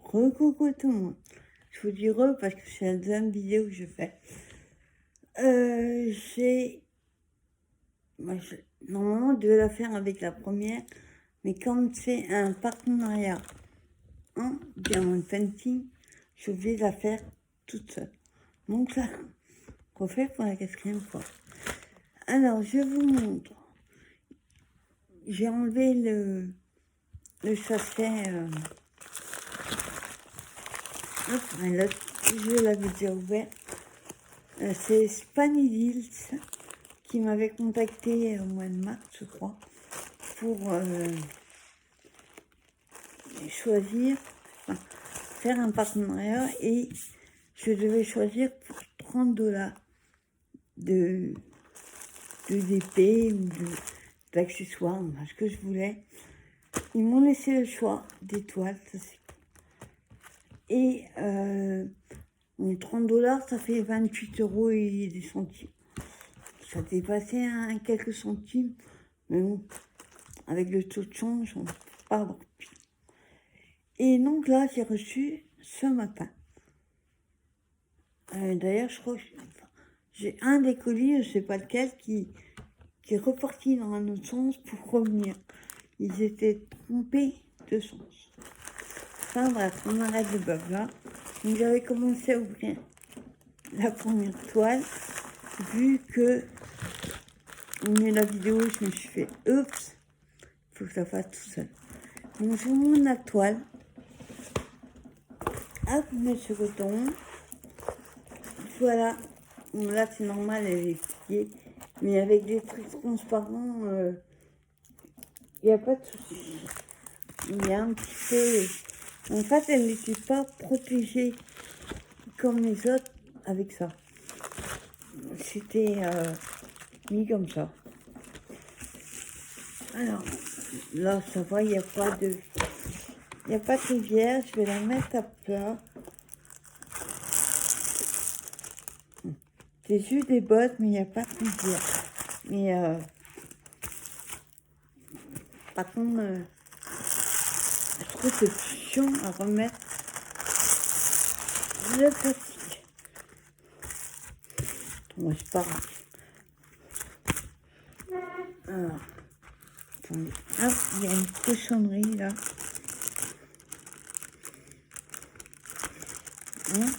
Coucou tout le monde. Je vous dis parce que c'est la deuxième vidéo que je fais. Normalement, je devais la faire avec la première, mais comme c'est un partenariat en Diamond Painting, je suis obligée de la faire toute seule. Donc là, refait pour la 4e fois. Alors, je vous montre. J'ai enlevé le sachet. Je l'avais déjà ouvert. C'est Spanidils qui m'avait contacté au mois de mars, je crois, pour choisir, faire un partenariat, et je devais choisir pour 30 $ de d'épée ou d'accessoires, ce que je voulais. Ils m'ont laissé le choix d'étoiles, ça c'est cool. Et 30 $, ça fait 28 € et des centimes. Ça dépassait quelques centimes, mais bon, avec le taux de change, on ne peut pas avoir pire. Et donc là, j'ai reçu ce matin. D'ailleurs, je crois que j'ai un des colis, je ne sais pas lequel, qui est reparti dans un autre sens pour revenir. Ils étaient trompés de sens. Enfin bref, on arrête le bug là. Donc j'avais commencé à ouvrir la première toile, vu que au milieu de la vidéo, je me suis fait oups, il faut que ça fasse tout seul. Donc je vous montre la toile. Hop, monsieur coton. Voilà. Bon, là c'est normal, elle est pliée, mais avec des trucs transparents, il n'y a pas de souci. Il y a un petit peu. En fait, elle n'était pas protégée comme les autres avec ça. C'était mis comme ça. Alors, là, ça va, il n'y a pas de rivière. Je vais la mettre à plat. J'ai juste des bottes, mais il n'y a pas de rivière. Mais par contre, je trouve que c'est chiant à remettre le plastique. Bon, c'est pas grave. Alors, attendez. Hop, il y a une cochonnerie là. Hein,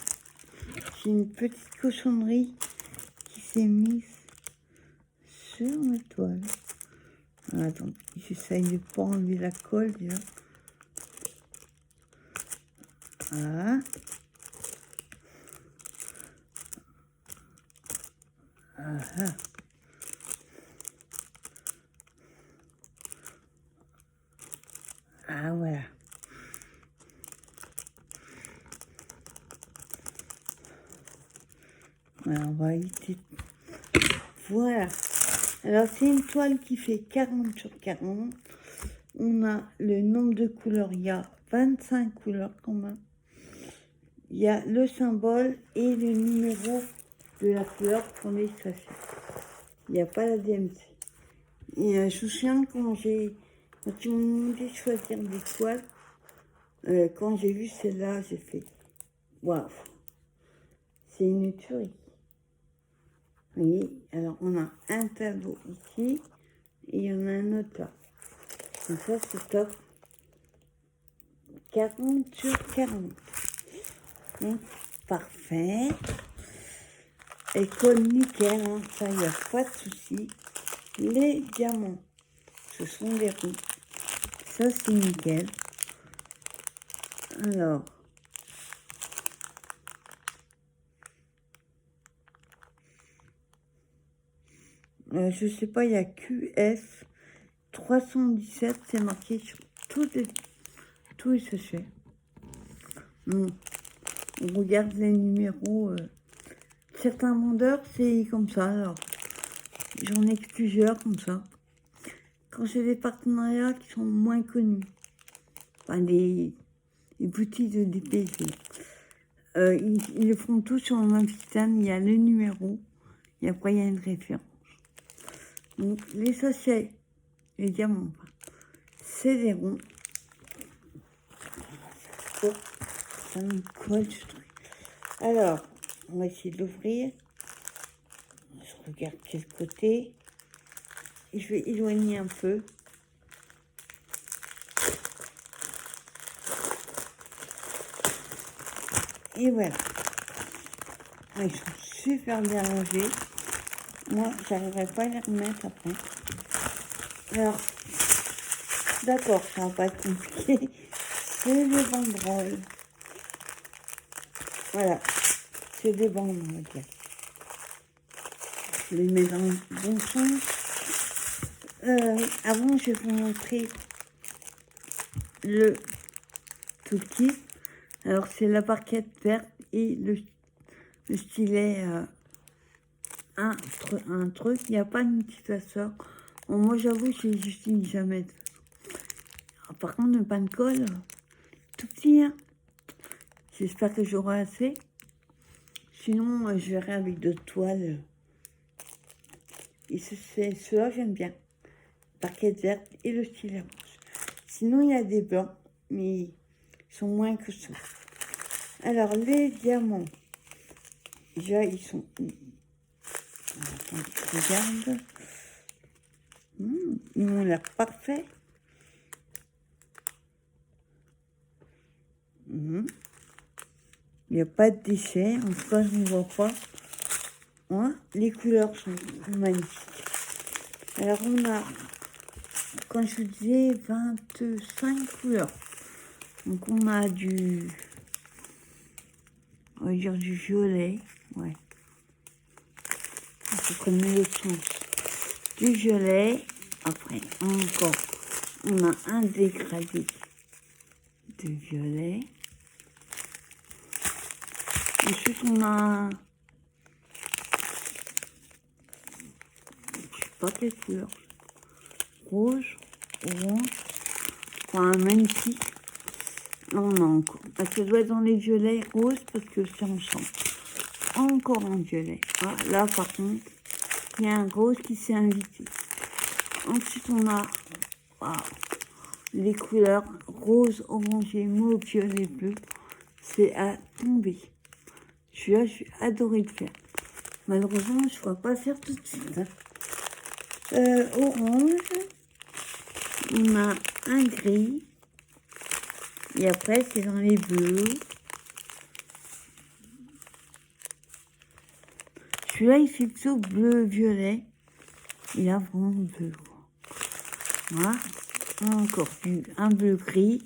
j'ai une petite cochonnerie qui s'est mise sur ma toile. Ah, attendez, j'essaye de pas enlever la colle déjà. Voilà. Voilà. Ah, voilà. Voilà, on va éviter. Voilà. Alors, c'est une toile qui fait 40 sur 40. On a le nombre de couleurs. Il y a 25 couleurs quand même. Il y a le symbole et le numéro de la couleur qu'on est sachets. Il n'y a pas la DMC. Et je me souviens quand ils m'ont demandé de choisir des toiles, quand j'ai vu celle-là, j'ai fait waouh, c'est une tuerie. Vous voyez, alors on a un tableau ici et il y en a un autre là. Donc ça c'est top. 40 sur 40. Donc parfait. Et colle nickel, hein, ça il n'y a pas de souci. Les diamants, ce sont des roues. Ça c'est nickel. Alors, je sais pas, il y a QS 317, c'est marqué sur tous les sachets. Bon, on regarde les numéros. Certains vendeurs, c'est comme ça. Alors, j'en ai plusieurs comme ça. Quand j'ai des partenariats qui sont moins connus, enfin des boutiques de DPG, ils le font tous sur le même système. Il y a le numéro et après il y a une référence. Donc les sachets, les diamants, c'est des ronds. ça me colle ce truc. Alors, on va essayer de l'ouvrir. Je regarde quel côté. Et je vais éloigner un peu. Et voilà. Ah, ils sont super bien rangés. Moi, j'arriverai pas à les remettre après. Alors, d'accord, ça va pas être compliqué. C'est des banderoles. Voilà. C'est des bandes, on va dire. Je les mets dans le bon sens. Avant, je vais vous montrer le toolkit. Alors, c'est la barquette verte et le stylet, un truc. Il n'y a pas une petite façon. Bon, moi, j'avoue, je les utilise jamais. Par contre, le pain de colle, tout petit, hein. J'espère que j'aurai assez. Sinon, je verrai avec d'autres toiles. Et ceux-là, j'aime bien. Barquette verte et le stylet rouge. Sinon, il y a des blancs, mais ils sont moins que ça. Alors, les diamants, déjà, ils sont... Attends, je regarde. Ils m'ont l'air parfaits. Il n'y a pas de déchets, en tout cas, je ne vois pas. Ouais, les couleurs sont magnifiques. Alors, on a, quand je vous disais, 25 couleurs. Donc, on a on va dire du violet, ouais. Je connais le sens. Du violet, après, encore, on a un dégradé de violet. Ensuite, on a, je sais pas quelle couleur, rouge, orange, enfin, magnifique. Là, on a encore, parce que ça doit être dans les violets roses, parce que c'est ensemble. Encore un violet. Ah, là, par contre, il y a un rose qui s'est invité. Ensuite, on a les couleurs rose, orangé, mauve, violet, bleu. C'est à tomber. Celui-là, j'ai adoré le faire. Malheureusement, je ne pourrais pas le faire tout de suite. Hein. Orange. On a un gris. Et après, c'est dans les bleus. Celui-là, il fait plutôt bleu-violet. Il a vraiment bleu. Voilà. Encore un bleu gris.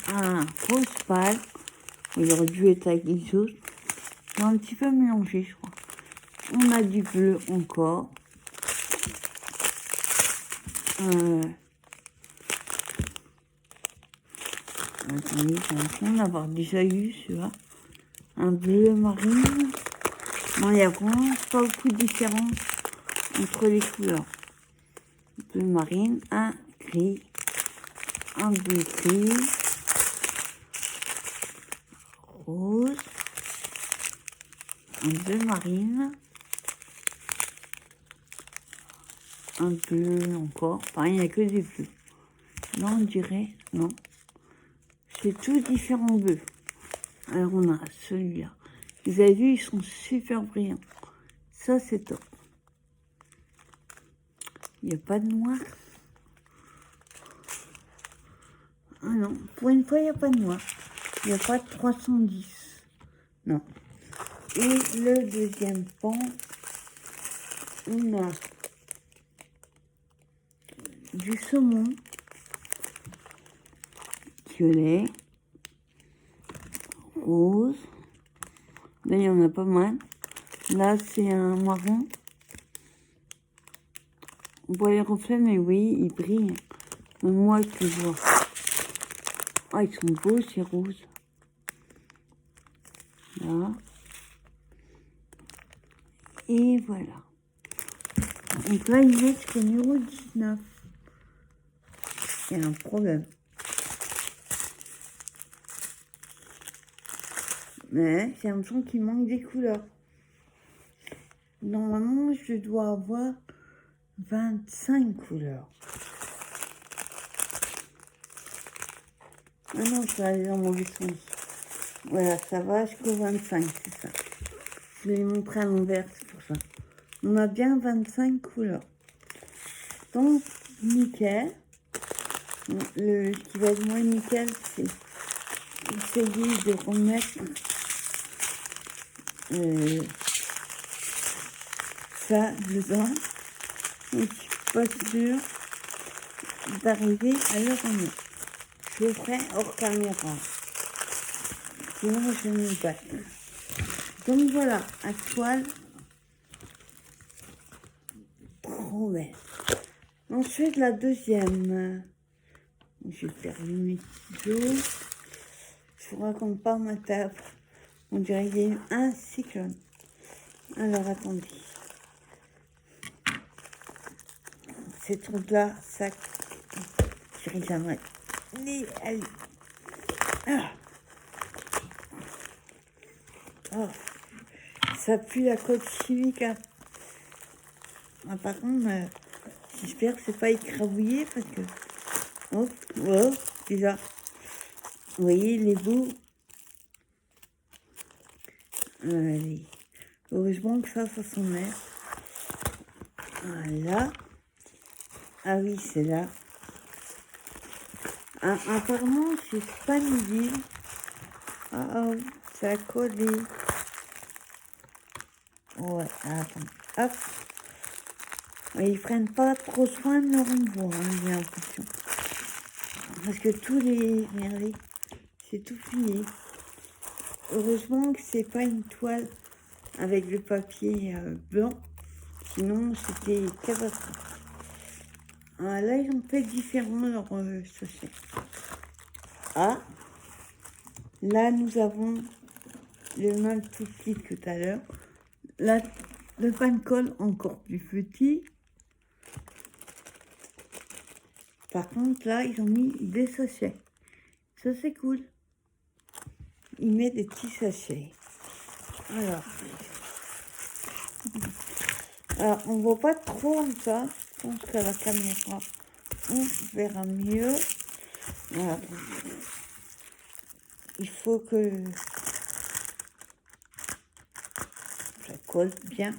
Un rose pâle. Il aurait dû être avec les autres. Ils ont un petit peu mélangé, je crois. On a du bleu encore. Attendez, j'ai l'impression d'avoir déjà eu celui-là. Un bleu marine. Non, il n'y a vraiment pas beaucoup de différence entre les couleurs. Bleu marine, un gris, un bleu gris, rose, un bleu marine, un bleu encore. Enfin, il n'y a que des bleus. Là, on dirait, non. C'est tout différents bleus. Alors, on a celui-là. Vous avez vu, ils sont super brillants. Ça, c'est top. Il n'y a pas de noir. Ah non, pour une fois, il n'y a pas de noir. Il n'y a pas de 310. Non. Et le deuxième pan, on a du saumon, violet, rose. Là, il y en a pas mal. Là, c'est un marron. On voit les reflets, mais oui, ils brillent. Même moi, je les vois. Ah, ils sont beaux, ces roses. Là. Et voilà. Donc là, il est jusqu'au numéro 19. Il y a un problème. Mais j'ai l'impression qu'il manque des couleurs. Normalement, je dois avoir 25 couleurs. Ah non, je vais aller dans le mauvais sens. Voilà, ça va jusqu'au 25, c'est ça. Je vais montrer à l'envers, c'est pour ça. On a bien 25 couleurs. Donc, nickel. Ce qui va être moins nickel, c'est essayer de remettre ça dedans. Et je suis pas sûre d'arriver à le remettre. Je le ferai hors caméra. Sinon, je vais me battre. Donc voilà, à toile. Trop belle. Ensuite, la deuxième. J'ai perdu mes ciseaux. Je vous raconte pas ma table. On dirait qu'il y a eu un cyclone. Alors, attendez. Ces trucs-là, ça... J'y jamais. Allez. Ah. Oh. Ça pue la côte chimique. Hein. Ah, par contre, j'espère que c'est pas écrabouillé parce que... Oh, oh, déjà. Vous voyez les bouts. Allez. Heureusement que ça s'enlève. Voilà. Ah oui, c'est là. Ah, apparemment, c'est Spanidil. Ah oh, ça a collé. Ouais, attends. Hop. Ils prennent pas trop soin de leur envoi, hein, j'ai l'impression. Parce que tous les... Regardez, c'est tout fini. Heureusement que c'est pas une toile avec le papier blanc. Sinon, c'était catastrophique. Ah, là, ils ont fait différent leur sachet. Ah, là, nous avons le même tout petit que tout à l'heure. Là, le pan colle encore plus petit. Par contre, là, ils ont mis des sachets. Ça, c'est cool. Ils mettent des petits sachets. Alors, on voit pas trop comme ça. Je pense qu'à la caméra, on verra mieux. Voilà. Il faut que ça colle bien.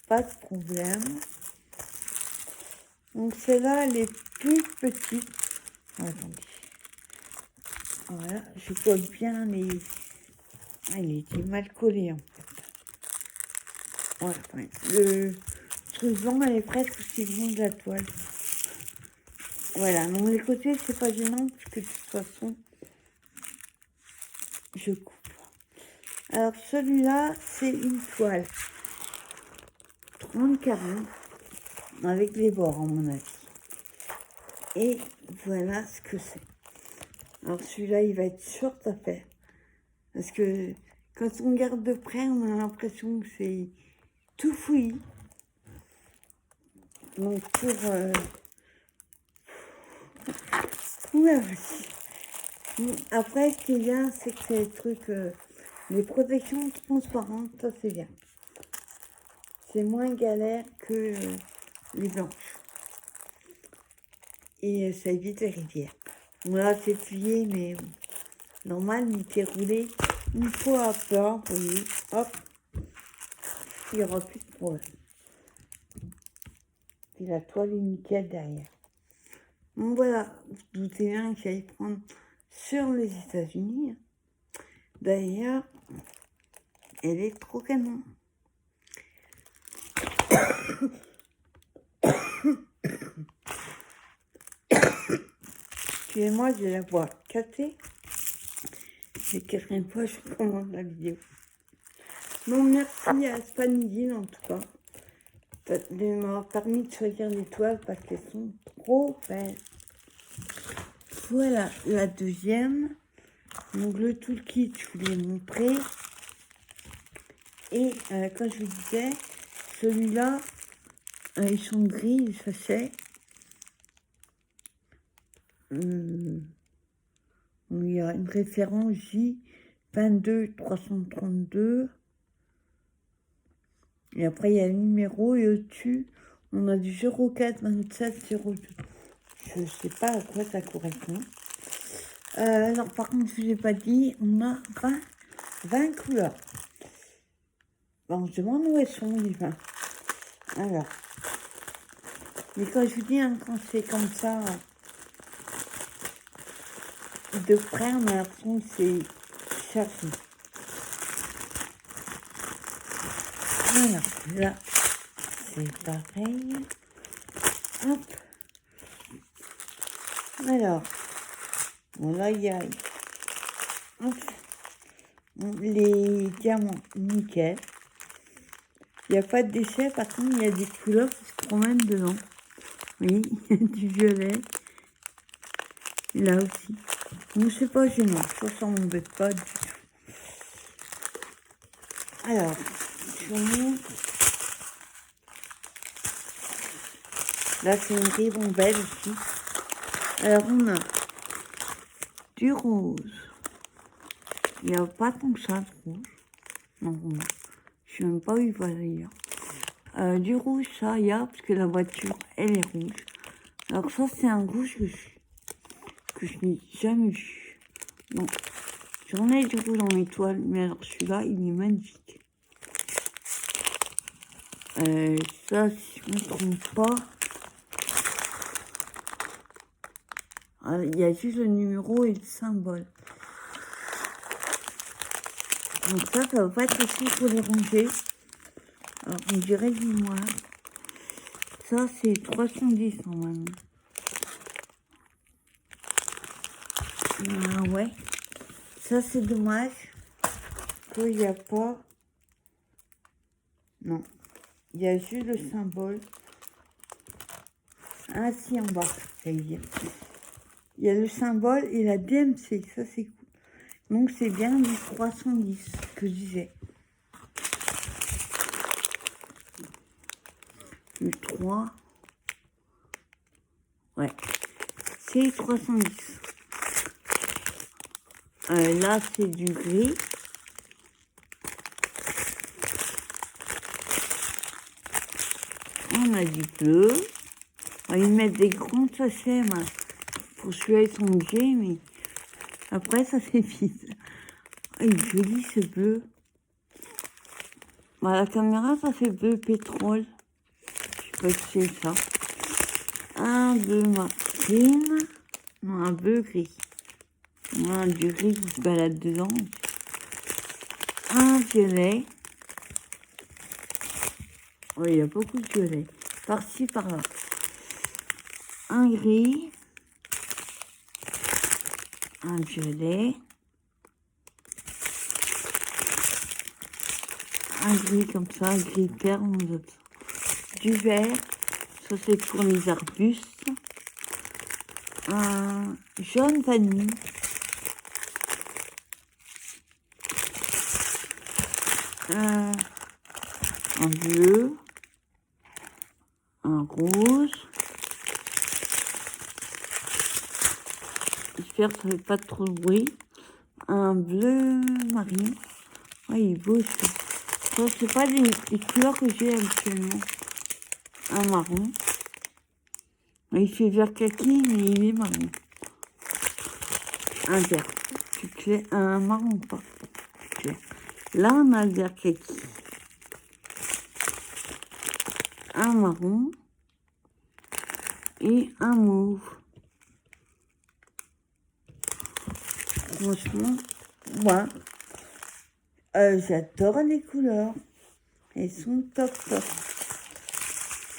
Pas de problème. Donc, celle-là, elle est plus petite. Attendez. Voilà, je colle bien les... Elle était mal collée, en fait. Voilà, ouais. Le truc blanc, elle est presque aussi grande de la toile. Voilà, donc les côtés, c'est pas gênant, parce que de toute façon, je coupe. Alors, celui-là, c'est une toile 30-40, avec les bords, à mon avis. Et voilà ce que c'est. Alors, celui-là, il va être short à faire. Parce que quand on regarde de près, on a l'impression que c'est tout fouillis. Donc, pour... Ouais, après, ce qui est bien, c'est que c'est les trucs... les protections transparentes, ça, c'est bien. C'est moins galère que les blanches. Et ça évite les rivières. Là, c'est plié, mais normal, il était roulé une fois à plat, vous voyez, hop, il n'y aura plus de problème. Et la toile est nickel derrière. Donc voilà, vous doutez bien que j'allais prendre sur les États-Unis. D'ailleurs, elle est trop canon. Excusez-moi, j'ai la voix cassée. C'est la quatrième fois que je commande la vidéo. Donc merci à Spanidil en tout cas de m'avoir permis de choisir les toiles parce qu'elles sont trop belles. Voilà la deuxième. Donc le toolkit, je vous l'ai montré. Et comme je vous disais, celui-là, ils sont gris, les sachets. Il y a une référence J22332. Et après, il y a le numéro et au-dessus, on a du 04 27 02. Je ne sais pas à quoi ça correspond. Alors, par contre, je ne vous ai pas dit, on a 20 couleurs. Bon, on se demande où elles sont, les 20. Alors, mais quand je vous dis, hein, quand c'est comme ça, de près, on a l'impression que c'est chargé. Alors, là, c'est pareil. Hop. Alors, bon, là, il y a hop, les diamants, nickel. Il n'y a pas de déchets, par contre, il y a des couleurs qui se promènent dedans. Oui, il y a du violet. Là aussi. Donc, c'est pas gênant. Ça m'embête pas du tout. Alors, je vous montre. Là, c'est une ribambelle aussi. Alors, on a du rose. Il n'y a pas tant que ça de rouge. Non, je ne sais même pas où il va d'ailleurs. Du rouge, ça, il y a, parce que la voiture, elle est rouge. Alors ça, c'est un rouge que je n'ai jamais vu. Bon, j'en ai du rouge en étoile, mais alors celui-là, il est magnifique. Ça, si je ne me trompe pas, il y a juste le numéro et le symbole. Donc ça va pas être facile pour les ranger. Alors, on dirait du noir. Ça, c'est 310 normalement. Ouais. Ça, c'est dommage qu'il n'y a pas... Non. Il y a juste le symbole. Ainsi en bas, ça veut dire. Il y a le symbole et la DMC. Ça, c'est cool. Donc, c'est bien du 310 que je disais. Le 3. Ouais. C'est 310. Là, c'est du gris. On a du bleu. On va y mettre des grands sachets. Pour celui-là, ils sont obligés, mais après, ça fait vite. Il est joli ce bleu. La caméra, ça fait bleu pétrole. Je sais pas si c'est ça. Un bleu marine. Non, un bleu gris. Un du gris qui se balade dedans. Un violet. Oui, il y a beaucoup de violet. Par-ci, par-là. Un gris. Un violet. Un gris comme ça, gris clair, on a du vert. Ça, c'est pour les arbustes. Un jaune vanille. Un bleu. Un rouge. J'espère que ça ne fait pas trop de bruit. Un bleu marine. Ouais, il est beau aussi. Ça, c'est pas les couleurs que j'ai habituellement. Un marron. Il fait vert kaki, mais il est marron. Un vert. Tu clair. Un marron, pas clair. Là, on a le vert kaki. Un marron. Et un mauve. Franchement, moi, j'adore les couleurs. Elles sont top top.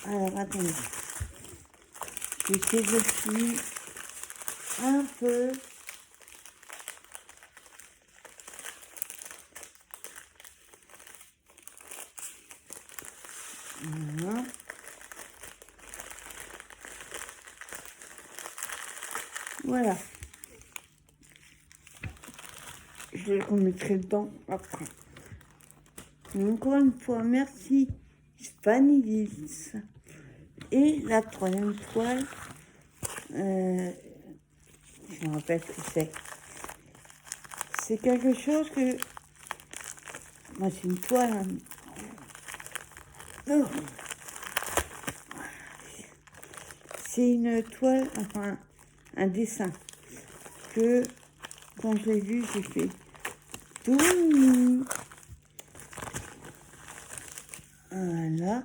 Alors, attendez. J'essaie aussi un peu. Voilà. Voilà. Je les remettrai dedans après. Encore une fois, merci Spanilis. Et la troisième toile, je me rappelle ce que c'est. C'est quelque chose que... Moi, c'est une toile. Hein. Oh. C'est une toile, enfin, un dessin que Quand je l'ai vu, j'ai fait tout mignon. Voilà.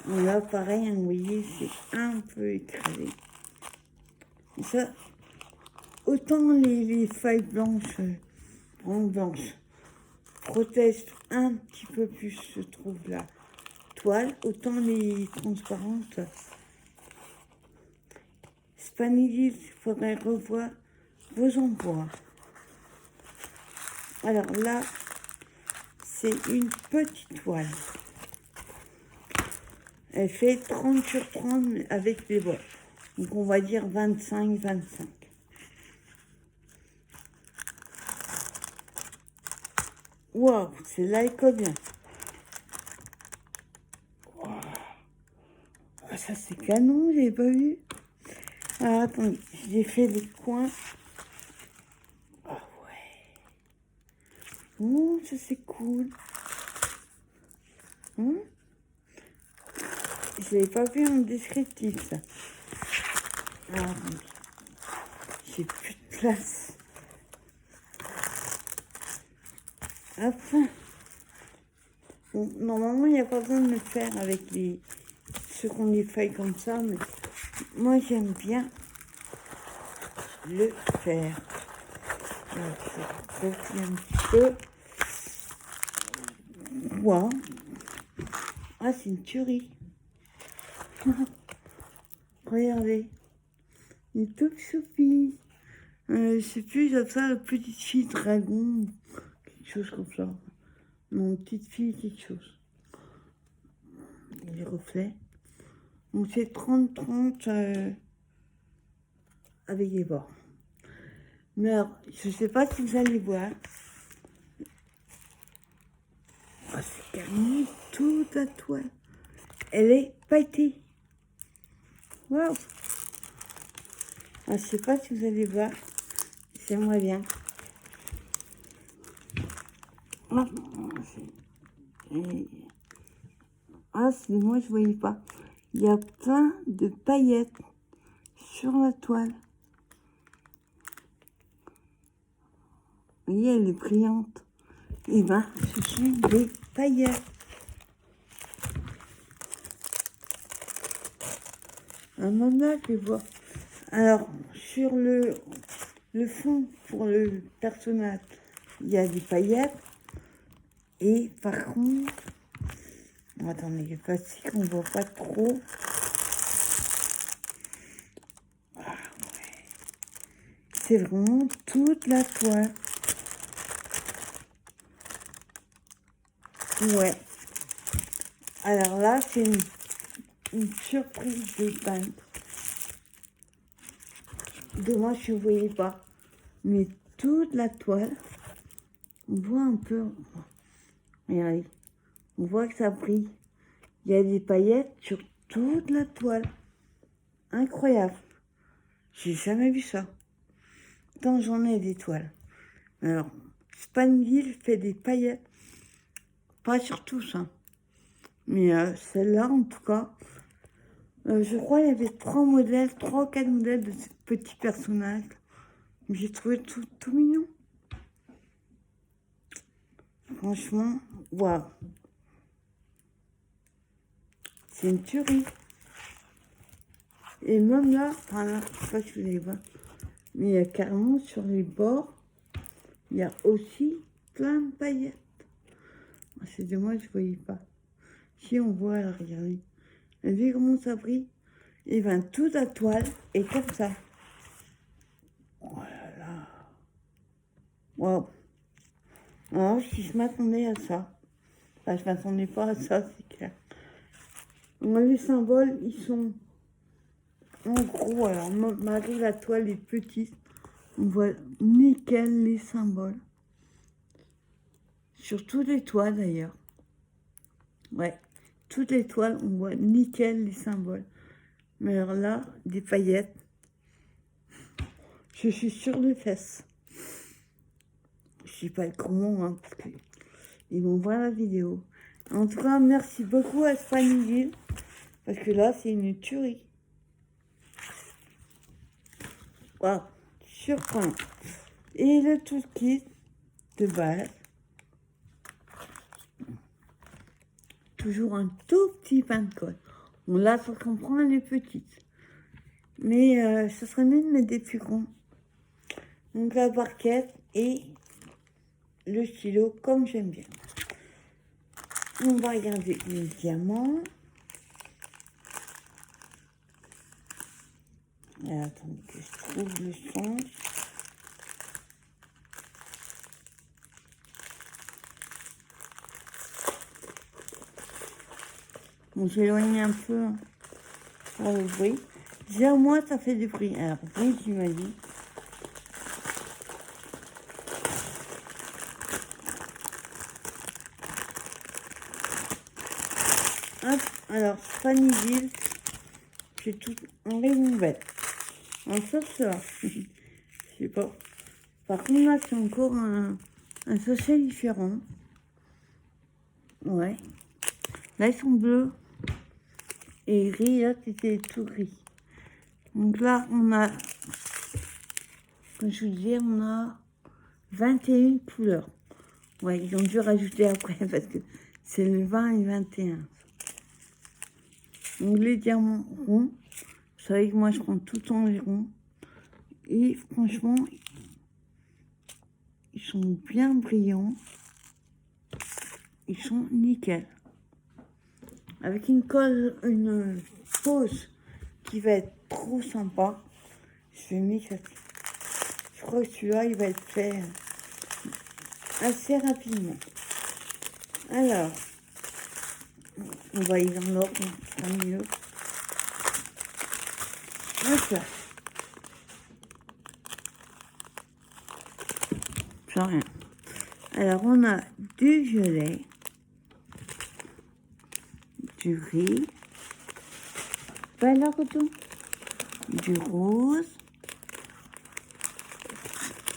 Et là, pareil, vous voyez, c'est un peu écrasé. Et ça, autant les feuilles blanches, vraiment blanches, protègent un petit peu plus, je trouve, la toile, autant les transparentes. Spanidil, il faudrait revoir vos emplois. Alors là, c'est une petite toile. Elle fait 30 sur 30 avec les bords. Donc on va dire 25-25. Waouh, c'est là elle colle bien. Wow. Ah, ça c'est canon, j'ai pas vu. Alors attendez, j'ai fait les coins. Ah ouais. Oh, ça c'est cool. Hein? Je l'avais pas vu en descriptif ça. Alors, j'ai plus de place. Enfin. Bon, normalement, il n'y a pas besoin de le faire avec les ceux qui ont des feuilles comme ça, mais moi j'aime bien le faire. Alors, je refais un petit peu. Wow. Ah, c'est une tuerie. Regardez. Une toute choupie. Je sais plus, j'ai ça, la petite fille dragon. Quelque chose comme ça. Non, petite fille, quelque chose. Les reflets. Donc c'est 30-30 avec les bords. Mais alors, je sais pas si vous allez voir. Oh, c'est carrément toute la toile. Elle est pailletée. Waouh! Ah, je sais pas si vous allez voir. C'est moi bien. Ah, c'est moi, je voyais pas. Il y a plein de paillettes sur la toile. Vous voyez, elle est brillante. Et ben, ce sont des paillettes. Un moment, je vais voir. Alors, sur le fond, pour le personnage, il y a des paillettes. Et par contre, attendez, le plastique, on ne voit pas trop. Ah, ouais. C'est vraiment toute la toile. Ouais. Alors là, c'est une surprise de peintre. Dommage, je ne voyais pas. Mais toute la toile, on voit un peu. Regardez, on voit que ça brille. Il y a des paillettes sur toute la toile. Incroyable. J'ai jamais vu ça. Tant j'en ai des toiles. Alors, Spanville fait des paillettes. Pas sur tous, hein. Mais celle-là, en tout cas, je crois qu'il y avait 3 ou 4 modèles de ce petit personnage. J'ai trouvé tout mignon. Franchement, waouh. C'est une tuerie. Et même là, enfin là, je sais pas si vous allez voir, mais il y a carrément sur les bords, il y a aussi plein de paillettes. C'est dommage, je ne voyais pas. Si on voit, là, regardez. Vous voyez comment ça brille? Et ben, toute la toile est comme ça. Voilà. Waouh. Alors, si je m'attendais à ça. Enfin, je m'attendais pas à ça, c'est clair. Moi, les symboles, ils sont en gros. Alors, malgré la toile est petite, on voit nickel les symboles. Sur toutes les toiles, d'ailleurs. Ouais, toutes les toiles, on voit nickel les symboles. Mais alors là, des paillettes. Je suis sur les fesses. Je sais pas comment, hein, parce qu'ils vont voir la vidéo. En tout cas, merci beaucoup à Spanidil, parce que là, c'est une tuerie. Waouh, surprenant. Et le toolkit de base. Toujours un tout petit pain de colle. Bon, là, ça comprend les petites. Mais ça serait mieux de mettre des plus grands. Donc la barquette et le stylo, comme j'aime bien. On va regarder les diamants. Alors, attendez que je trouve le sens. Bon, j'éloigne un peu pour le bruit. Déjà, moi, ça fait du bruit. Alors, oui, tu m'as dit. Hop, alors, Spaniville, j'ai tout en rayon vert. En ça, je sais pas. Par contre, là, c'est encore un sachet différent. Ouais. Là, ils sont bleus. Et gris, là, c'était tout gris. Donc là, on a, comme je vous disais, on a 21 couleurs. Ouais, ils ont dû rajouter après parce que c'est le 20 et 21. Donc les diamants ronds, vous savez que moi je prends tout en les ronds. Et franchement, ils sont bien brillants. Ils sont nickel. Avec une colle, une pose qui va être trop sympa. Je vais m'éclater. Je crois que celui-là, il va être fait assez rapidement. Alors, on va y dans l'ordre, c'est mieux. Hop là. Plus rien. Alors, on a du violet, du gris, pas là, retour, du rose,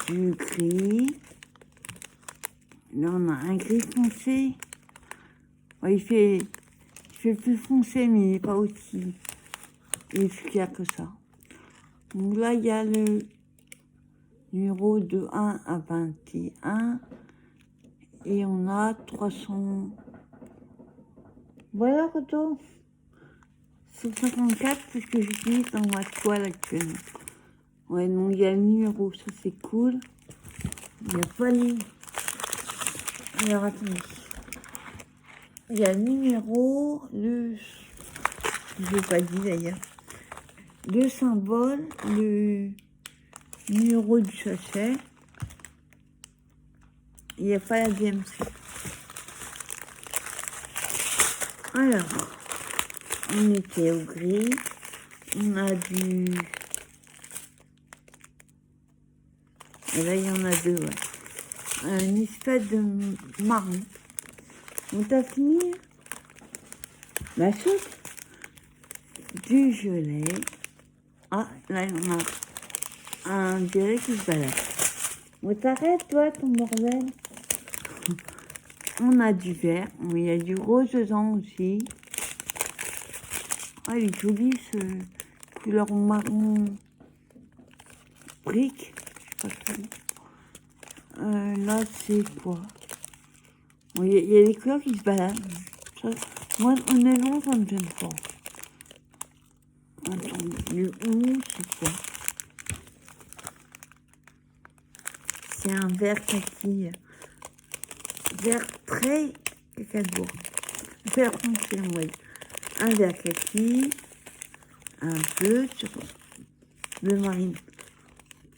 du gris. Là, on a un gris foncé. Ouais, il fait plus foncé, mais il n'est pas aussi efficace que ça. Donc là, il y a le numéro de 1 à 21. Et on a 300... Voilà, retour. 154, c'est ce que j'utilise dans ma toile actuellement. Ouais, donc il y a le numéro, ça c'est cool. Il n'y a pas les... Alors, attendez. Il y a le numéro, je l'ai pas dit d'ailleurs. Le symbole, le numéro du sachet. Il n'y a pas la DMC. Alors, on était au gris. On a du... Et là, il y en a deux, ouais. Une espèce de marron. On t'a fini la soupe. Du violet. Ah, là, il y en a un violet qui se balade. On t'arrête, toi, ton bordel. On a du vert. Il y a du rose dedans aussi. Ah, il est joli, ce couleur marron brique. Je sais pas trop. Là, c'est quoi? Bon, il y a des couleurs qui se baladent. Ça, moi, honnêtement, ça me gêne pas. Attends, le 11, c'est quoi? C'est un vert kaki. Vert très cacadois. Vert foncé, ouais. Un vert kaki. Un bleu, je sais pas. Bleu marine.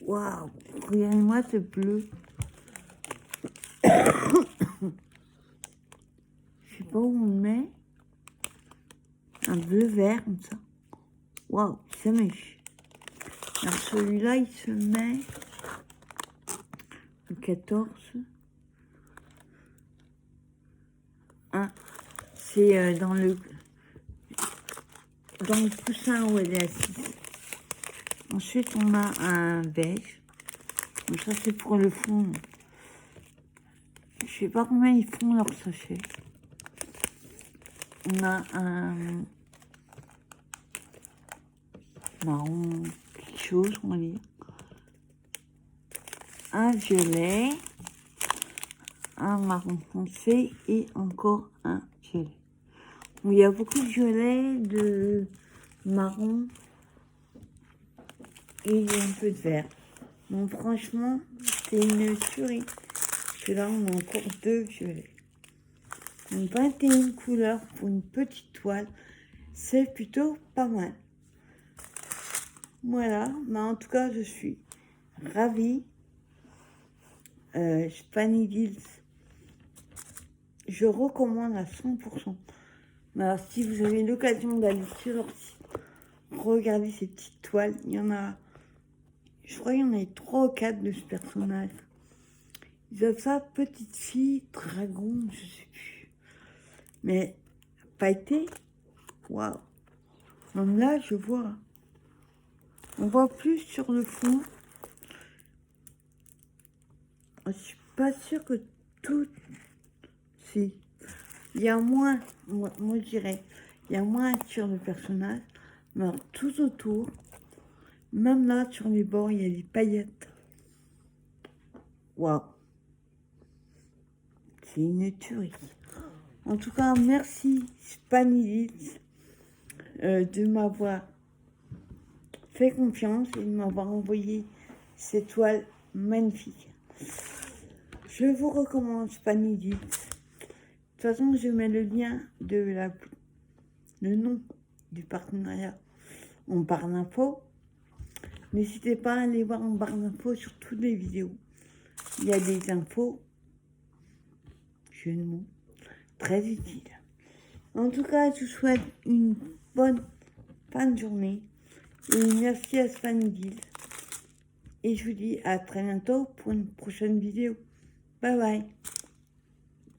Waouh! Regardez-moi ce bleu. Je sais pas où on le met. Un bleu vert comme ça. Waouh, ça mèche. Alors celui-là, il se met le 14. Ah, c'est dans le coussin où elle est assise. Ensuite, on a un beige. Donc ça, c'est pour le fond. Je sais pas combien ils font leur sachet. On a un marron, quelque chose, on va dire. un violet, un marron foncé et encore un violet. Bon, il y a beaucoup de violet, de marron et il y a un peu de vert. Bon, franchement, c'est une tuerie. Parce que là, on a encore 2 violets. Donc, 21 couleurs pour une petite toile, c'est plutôt pas mal. Voilà, mais en tout cas, je suis ravie. Spanidils, je recommande à 100%. Mais alors, si vous avez l'occasion d'aller sur leur site, regardez ces petites toiles. Il y en a, je crois qu'il y en a 3 ou 4 de ce personnage. Ils ont ça, petite fille, dragon, je sais plus. Mais pailleté, waouh. Même là, je vois. On voit plus sur le fond. Je suis pas sûre que tout... Si. Il y a moins, moi je dirais, il y a moins sur le personnage. Mais alors, tout autour, même là, sur les bords, il y a des paillettes. Waouh. C'est une tuerie. En tout cas, merci Spanidils de m'avoir fait confiance et de m'avoir envoyé ces toiles magnifiques. Je vous recommande Spanidils. De toute façon, je mets le lien de le nom du partenariat en barre d'infos. N'hésitez pas à aller voir en barre d'infos sur toutes les vidéos. Il y a des infos, jeu de mots, très utiles. En tout cas, je vous souhaite une bonne fin de journée. Et merci à Spanidils. Et je vous dis à très bientôt pour une prochaine vidéo. Bye bye.